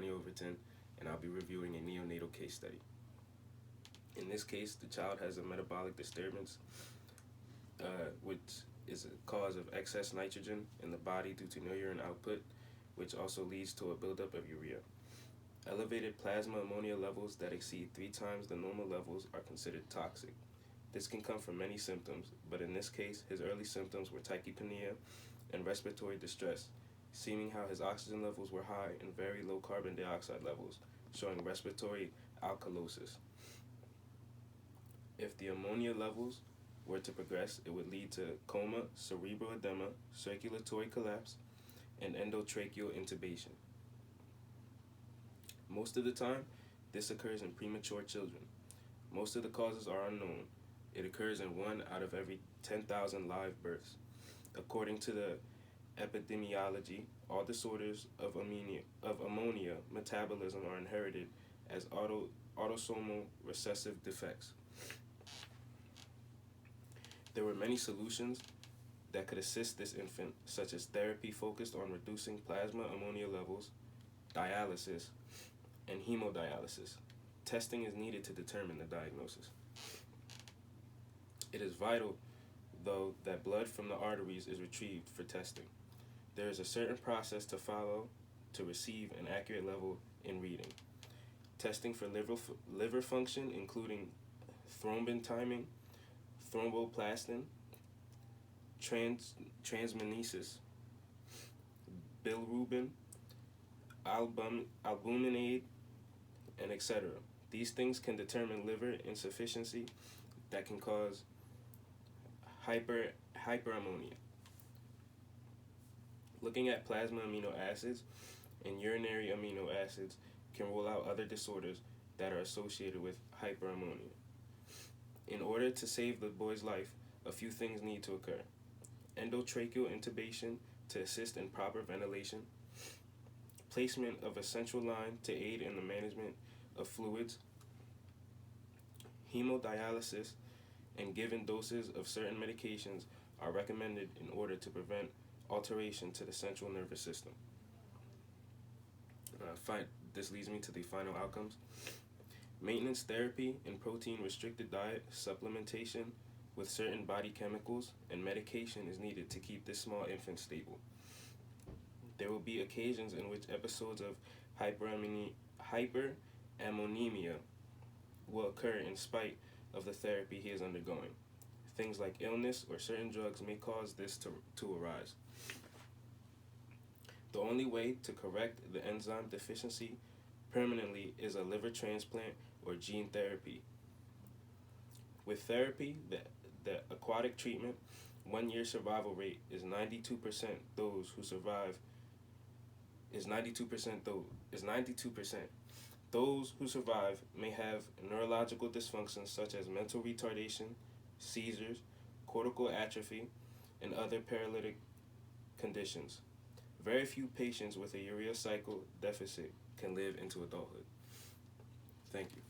Giovanni Overton, and I'll be reviewing a neonatal case study. In this case, the child has a metabolic disturbance, which is a cause of excess nitrogen in the body due to no urine output, which also leads to a buildup of urea. Elevated plasma ammonia levels that exceed 3 times the normal levels are considered toxic. This can come from many symptoms, but in this case, his early symptoms were tachypnea and respiratory distress, seeming how his oxygen levels were high and very low carbon dioxide levels, showing respiratory alkalosis. If the ammonia levels were to progress, it would lead to coma, cerebral edema, circulatory collapse, and endotracheal intubation. Most of the time, this occurs in premature children. Most of the causes are unknown. It occurs in 1 out of every 10,000 live births. According to the epidemiology, all disorders of ammonia metabolism are inherited as autosomal recessive defects. There were many solutions that could assist this infant, such as therapy focused on reducing plasma ammonia levels, dialysis, and hemodialysis. Testing is needed to determine the diagnosis. It is vital, though, that blood from the arteries is retrieved for testing. There is a certain process to follow to receive an accurate level in reading. Testing for liver function, including thrombin timing, thromboplastin, transmenesis, bilirubin, albuminate, and etc. These things can determine liver insufficiency that can cause hyperammonia. Looking at plasma amino acids and urinary amino acids can rule out other disorders that are associated with hyperammonia. In order to save the boy's life, a few things need to occur. Endotracheal intubation to assist in proper ventilation, placement of a central line to aid in the management of fluids, hemodialysis, and given doses of certain medications are recommended in order to prevent alteration to the central nervous system. This leads me to the final outcomes. Maintenance therapy and protein-restricted diet, supplementation with certain body chemicals, and medication is needed to keep this small infant stable. There will be occasions in which episodes of hyperammonemia will occur in spite of the therapy he is undergoing. Things like illness or certain drugs may cause this to arise. The only way to correct the enzyme deficiency permanently is a liver transplant or gene therapy. With therapy, the aquatic treatment, 1-year survival rate is 92%. Those who survive is 92%. Those who survive may have neurological dysfunctions such as mental retardation, seizures, cortical atrophy, and other paralytic conditions. Very few patients with a urea cycle deficit can live into adulthood. Thank you.